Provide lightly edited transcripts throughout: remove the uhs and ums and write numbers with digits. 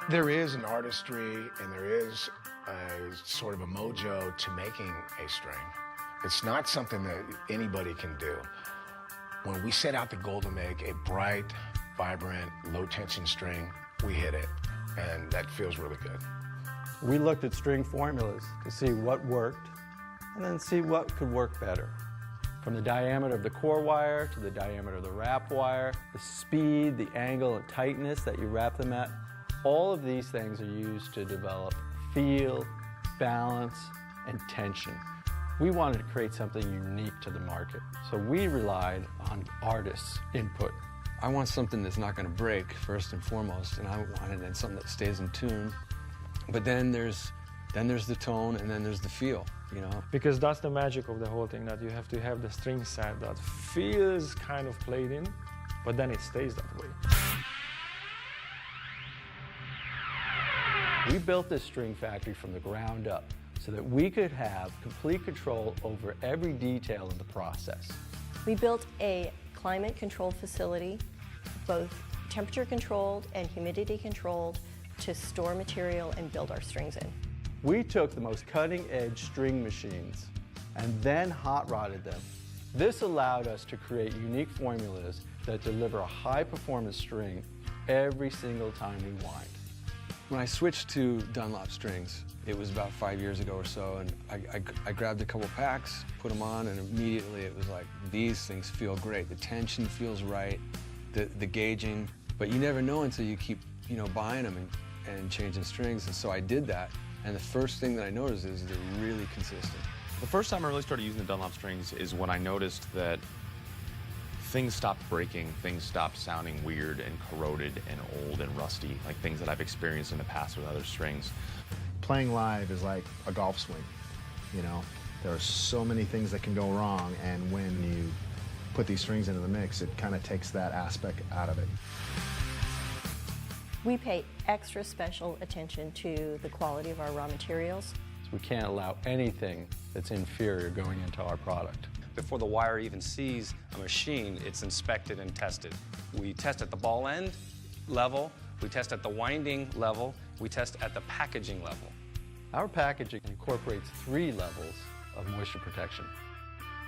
There is an artistry and there is a sort of a mojo to making a string. It's not something that anybody can do. When we set out the goal to make a bright, vibrant, low-tension string, we hit it, and that feels really good. We looked at string formulas to see what worked and then see what could work better. From the diameter of the core wire to the diameter of the wrap wire, the speed, the angle and tightness that you wrap them at, all of these things are used to develop feel, balance, and tension. We wanted to create something unique to the market, so we relied on artists' input. I want something that's not going to break, first and foremost, and I wanted something that stays in tune. But then there's the tone, and then there's the feel, you know? Because that's the magic of the whole thing, that you have to have the string set that feels kind of played in, but then it stays that way. We built this string factory from the ground up so that we could have complete control over every detail of the process. We built a climate-controlled facility, both temperature-controlled and humidity-controlled, to store material and build our strings in. We took the most cutting-edge string machines and then hot-rodded them. This allowed us to create unique formulas that deliver a high-performance string every single time we wind. When I switched to Dunlop Strings, it was about 5 years ago or so, and I grabbed a couple packs, put them on, and immediately it was like, these things feel great. The tension feels right, the gauging, but you never know until you keep, buying them and changing strings, and so I did that, and the first thing that I noticed is they're really consistent. The first time I really started using the Dunlop Strings is when I noticed that things stopped breaking, things stopped sounding weird and corroded and old and rusty, like things that I've experienced in the past with other strings. Playing live is like a golf swing, There are so many things that can go wrong, and when you put these strings into the mix, it kind of takes that aspect out of it. We pay extra special attention to the quality of our raw materials. We can't allow anything that's inferior going into our product. Before the wire even sees a machine, it's inspected and tested. We test at the ball end level, we test at the winding level, we test at the packaging level. Our packaging incorporates 3 levels of moisture protection.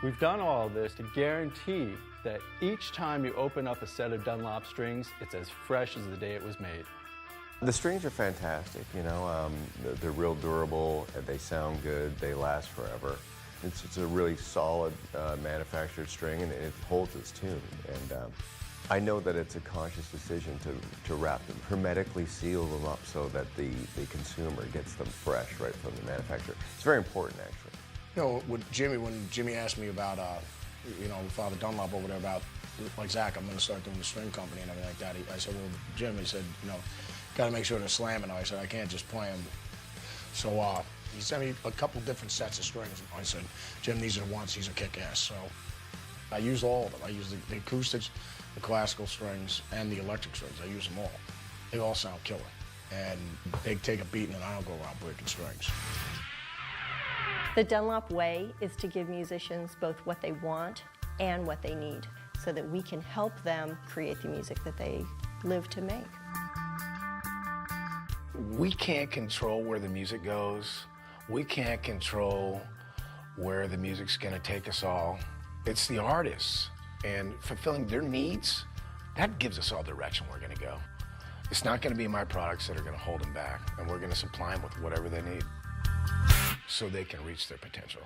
We've done all of this to guarantee that each time you open up a set of Dunlop strings, it's as fresh as the day it was made. The strings are fantastic, they're real durable, they sound good, they last forever. It's a really solid manufactured string, and it holds its tune. And I know that it's a conscious decision to wrap them, hermetically seal them up so that the consumer gets them fresh right from the manufacturer. It's very important, actually. When Jimmy asked me about, Father Dunlop over there about, like, Zach, I'm going to start doing the string company and everything like that. I said, well, Jim, he said, got to make sure they're slamming. I said, I can't just play them. So he sent me a couple different sets of strings. I said, Jim, these are the ones, these are kick-ass. So I used all of them. I used the acoustics, the classical strings, and the electric strings. I use them all. They all sound killer. And they take a beating, and I don't go around breaking strings. The Dunlop way is to give musicians both what they want and what they need, so that we can help them create the music that they live to make. We can't control where the music goes. We can't control where the music's going to take us all. It's the artists, and fulfilling their needs, that gives us all direction we're going to go. It's not going to be my products that are going to hold them back, and we're going to supply them with whatever they need so they can reach their potential.